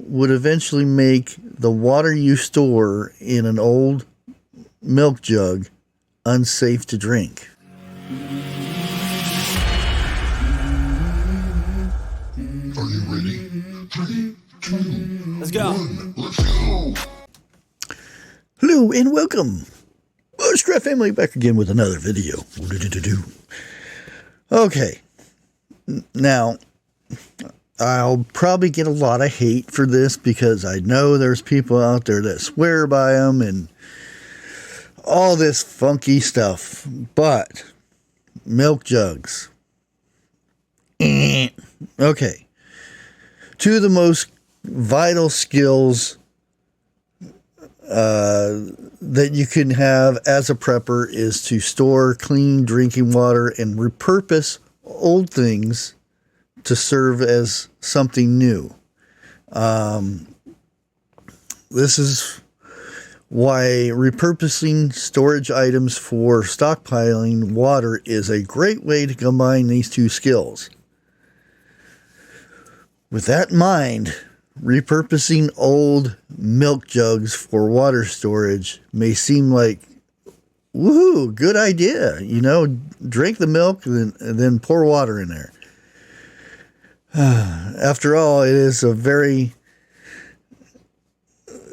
would eventually make the water you store in an old milk jug unsafe to drink. Are you ready? 3, 2, Let's go. 1, let's go. Hello and welcome, Bushcraft family, back again with another video. Okay, now I'll probably get a lot of hate for this because I know there's people out there that swear by them and all this funky stuff, but milk jugs. Okay. Two of the most vital skills that you can have as a prepper is to store clean drinking water and repurpose old things to serve as something new. This is why repurposing storage items for stockpiling water is a great way to combine these two skills. With that in mind, repurposing old milk jugs for water storage may seem like, woohoo, good idea. You know, drink the milk and then pour water in there. After all, it is a very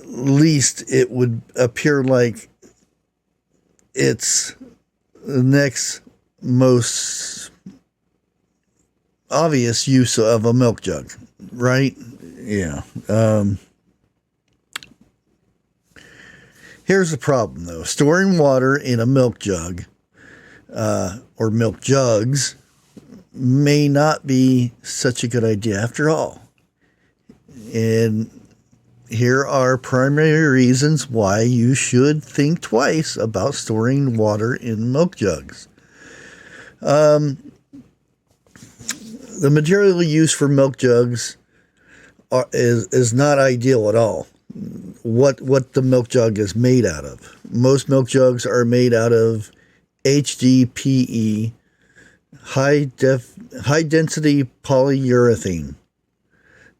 least it would appear like it's the next most obvious use of a milk jug, right? Yeah. Here's the problem, though. Storing water in a milk jug or milk jugs may not be such a good idea after all. And here are primary reasons why you should think twice about storing water in milk jugs. The material used for milk jugs is not ideal at all. What the milk jug is made out of. Most milk jugs are made out of HDPE, high density polyurethane.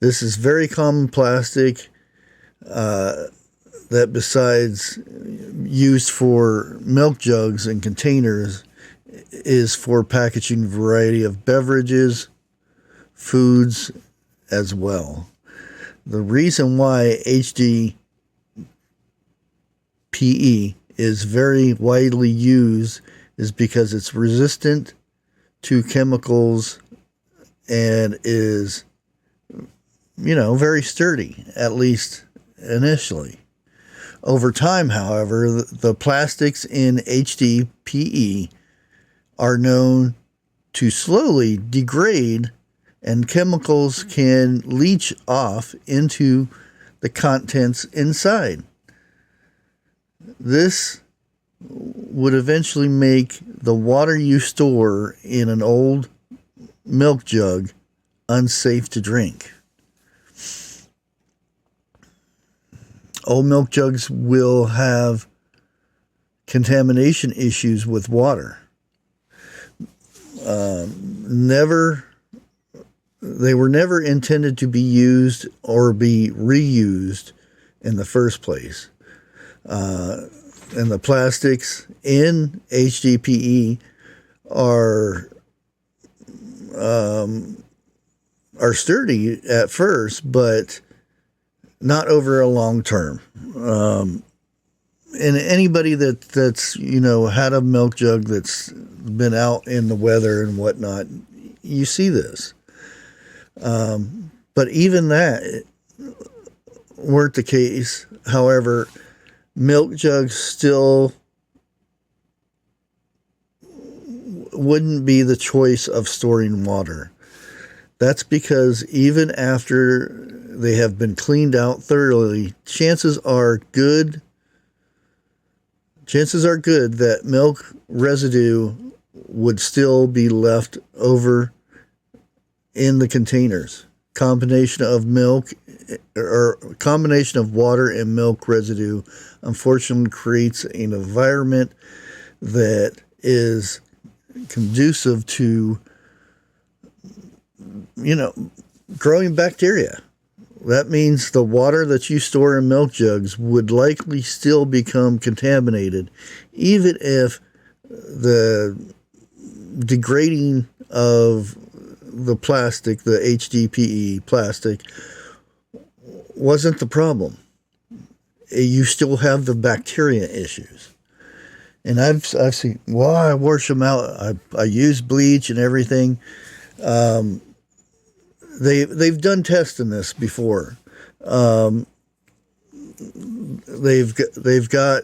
This is very common plastic that, besides used for milk jugs and containers, is for packaging a variety of beverages, foods as well. The reason why HDPE is very widely used is because it's resistant to chemicals and is, very sturdy, at least initially. Over time, however, the plastics in HDPE are known to slowly degrade, and chemicals can leach off into the contents inside. This would eventually make the water you store in an old milk jug unsafe to drink. Old milk jugs will have contamination issues with water. They were never intended to be used or be reused in the first place. And the plastics in HDPE are sturdy at first, but not over a long term. And anybody that's had a milk jug that's been out in the weather and whatnot, you see this. But even that weren't the case. However, milk jugs still wouldn't be the choice of storing water. That's because even after they have been cleaned out thoroughly, chances are good that milk residue would still be left over in the containers. Combination of water and milk residue unfortunately creates an environment that is conducive to growing bacteria. that means the water that you store in milk jugs would likely still become contaminated, even if the degrading of the plastic, the HDPE plastic, wasn't the problem. You still have the bacteria issues. And I've seen, well, I wash them out. I use bleach and everything. They've done testing this before. They've got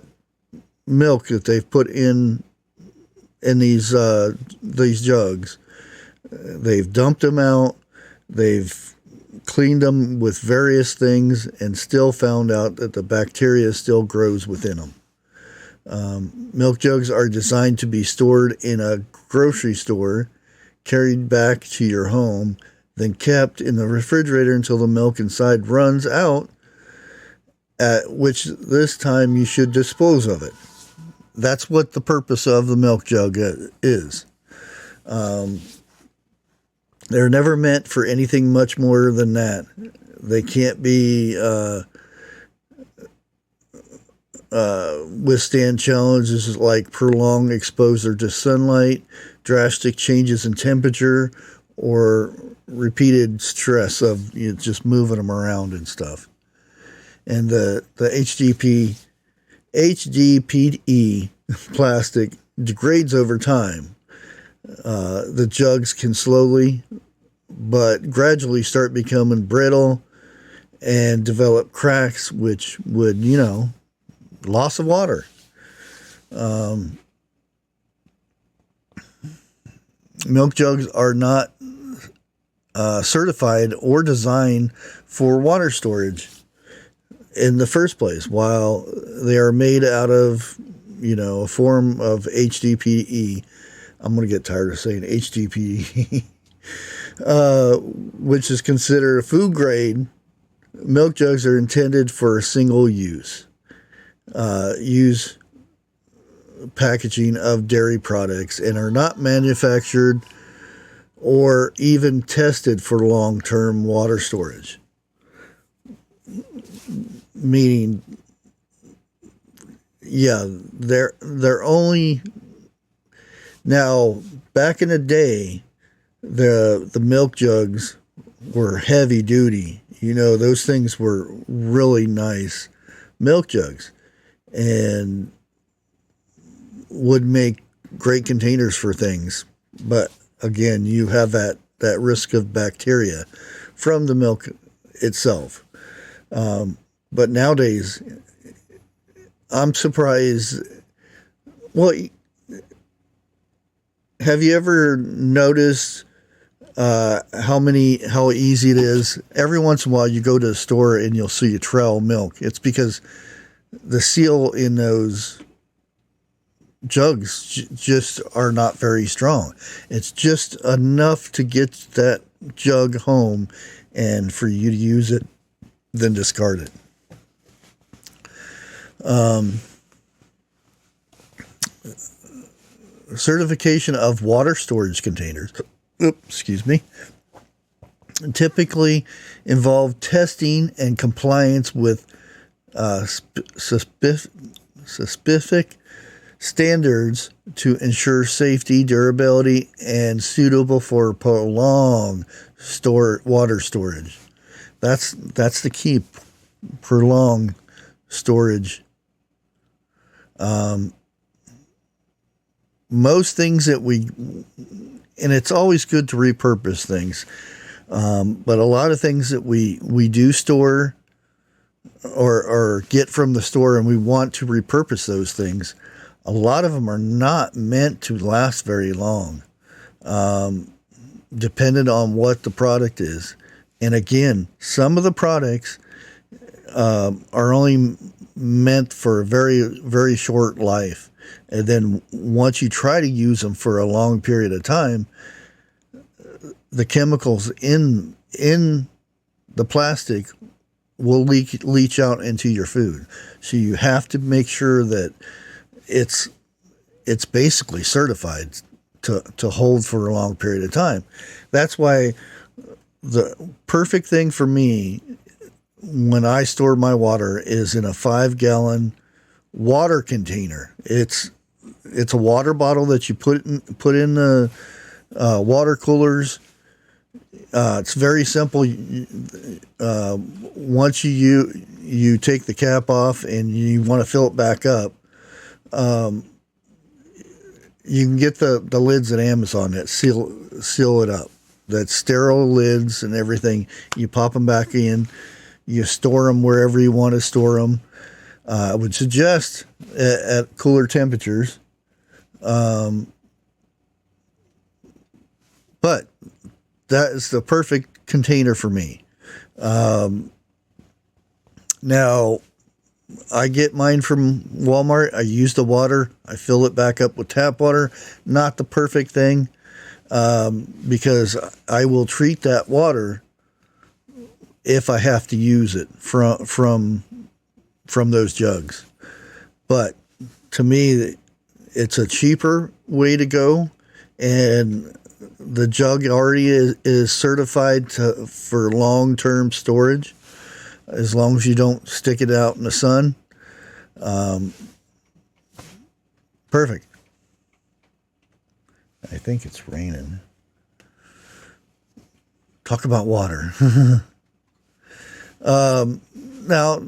milk that they've put in these jugs. They've dumped them out. They've cleaned them with various things and still found out that the bacteria still grows within them. Milk jugs are designed to be stored in a grocery store, carried back to your home, then kept in the refrigerator until the milk inside runs out, at which this time you should dispose of it. That's what the purpose of the milk jug is. They're never meant for anything much more than that. They can't be withstand challenges like prolonged exposure to sunlight, drastic changes in temperature, or repeated stress of just moving them around and stuff. And the HDPE plastic degrades over time. The jugs can slowly but gradually start becoming brittle and develop cracks, which would, loss of water. Milk jugs are not certified or designed for water storage in the first place. While they are made out of, a form of HDPE, I'm going to get tired of saying HDPE, which is considered a food grade, milk jugs are intended for single use. Use packaging of dairy products and are not manufactured or even tested for long-term water storage. Meaning, they're only now. Back in the day, the milk jugs were heavy duty. Those things were really nice milk jugs and would make great containers for things. But again, you have that risk of bacteria from the milk itself. But nowadays, I'm surprised. Well, have you ever noticed how easy it is? Every once in a while, you go to a store and you'll see a trail of milk. It's because the seal in those jugs just are not very strong. It's just enough to get that jug home and for you to use it, then discard it. Certification of water storage containers, typically involve testing and compliance with specific standards to ensure safety, durability, and suitable for prolonged water storage. That's the key. Prolonged storage. Most things that and it's always good to repurpose things, but a lot of things that we do store or get from the store and we want to repurpose those things, a lot of them are not meant to last very long, depending on what the product is. And again, some of the products are only meant for a very, very short life. And then once you try to use them for a long period of time, the chemicals in the plastic will leach out into your food. So you have to make sure that it's basically certified to hold for a long period of time. That's why the perfect thing for me when I store my water is in a 5-gallon water container. It's a water bottle that you put in the water coolers. It's very simple. Once you take the cap off and you want to fill it back up, you can get the lids at Amazon that seal it up. That's sterile lids and everything. You pop them back in. You store them wherever you want to store them. I would suggest at cooler temperatures. But that is the perfect container for me. Now, I get mine from Walmart. I use the water. I fill it back up with tap water. Not the perfect thing, because I will treat that water if I have to use it from those jugs. But to me, it's a cheaper way to go, and the jug already is certified for long-term storage, as long as you don't stick it out in the sun. Perfect. I think it's raining. Talk about water. Now,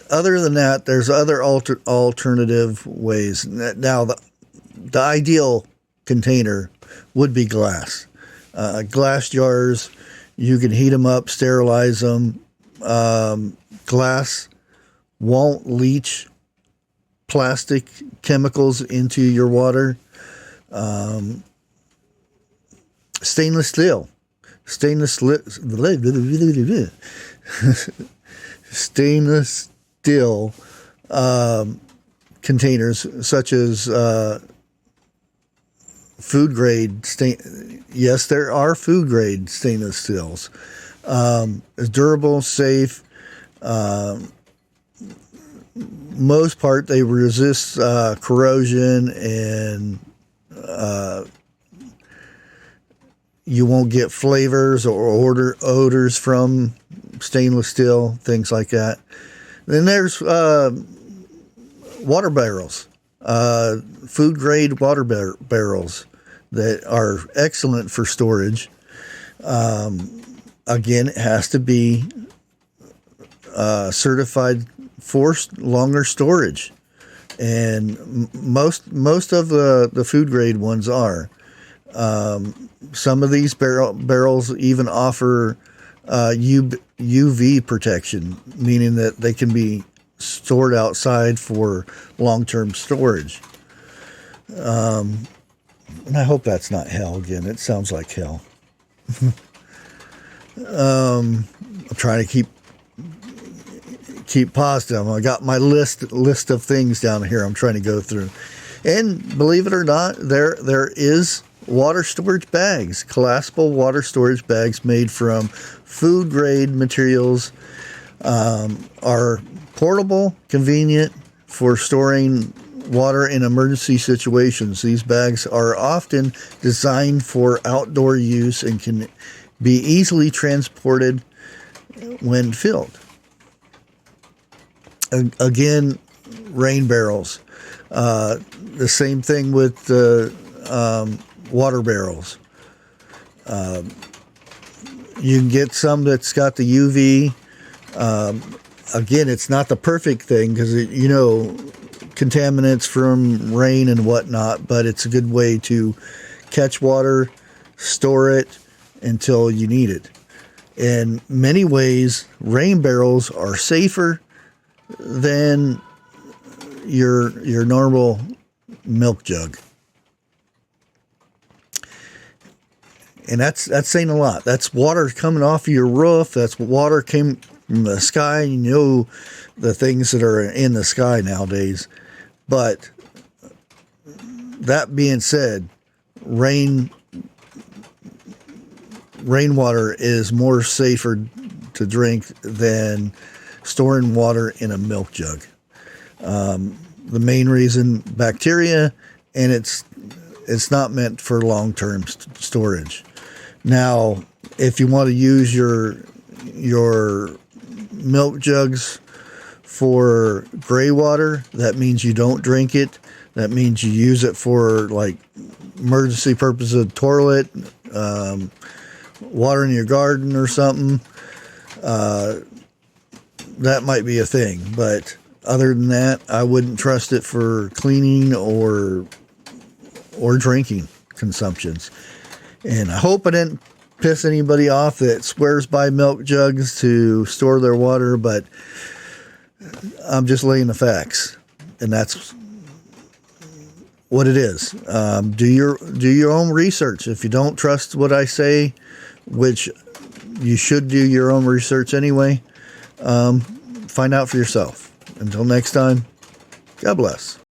other than that, there's other alternative ways. Now, the ideal container would be glass. Glass jars, you can heat them up, sterilize them. Glass won't leach plastic chemicals into your water. Stainless steel. Stainless steel containers, such as food grade yes, there are food grade stainless steels. It's durable, safe. Most part, they resist corrosion, and you won't get flavors or odors from stainless steel, things like that. Then there's water barrels, food grade water barrels that are excellent for storage. Again, it has to be certified for longer storage, and most of the food grade ones are. Some of these barrels even offer UV protection, meaning that they can be stored outside for long-term storage. And I hope that's not hell again. It sounds like hell. I'm trying to keep positive. I got my list of things down here I'm trying to go through. And believe it or not, there is water storage bags, collapsible water storage bags made from food grade materials, are portable, convenient for storing water in emergency situations. These bags are often designed for outdoor use and can be easily transported when filled. Again, rain barrels. The same thing with the water barrels. You can get some that's got the UV. Again, it's not the perfect thing because, contaminants from rain and whatnot, but it's a good way to catch water, store it until you need it. In many ways, rain barrels are safer than your normal milk jug. And that's saying a lot. That's water coming off of your roof. That's water came from the sky. You know the things that are in the sky nowadays. But that being said, rainwater is more safer to drink than storing water in a milk jug. The main reason, bacteria, and it's not meant for long-term storage. Now, if you want to use your milk jugs for gray water, that means you don't drink it. That means you use it for like emergency purposes, toilet, water in your garden or something. That might be a thing, but other than that, I wouldn't trust it for cleaning or drinking consumptions. And I hope I didn't piss anybody off that swears by milk jugs to store their water, but I'm just laying the facts, and that's what it is. Do your own research. If you don't trust what I say, which you should do your own research anyway, find out for yourself. Until next time, God bless.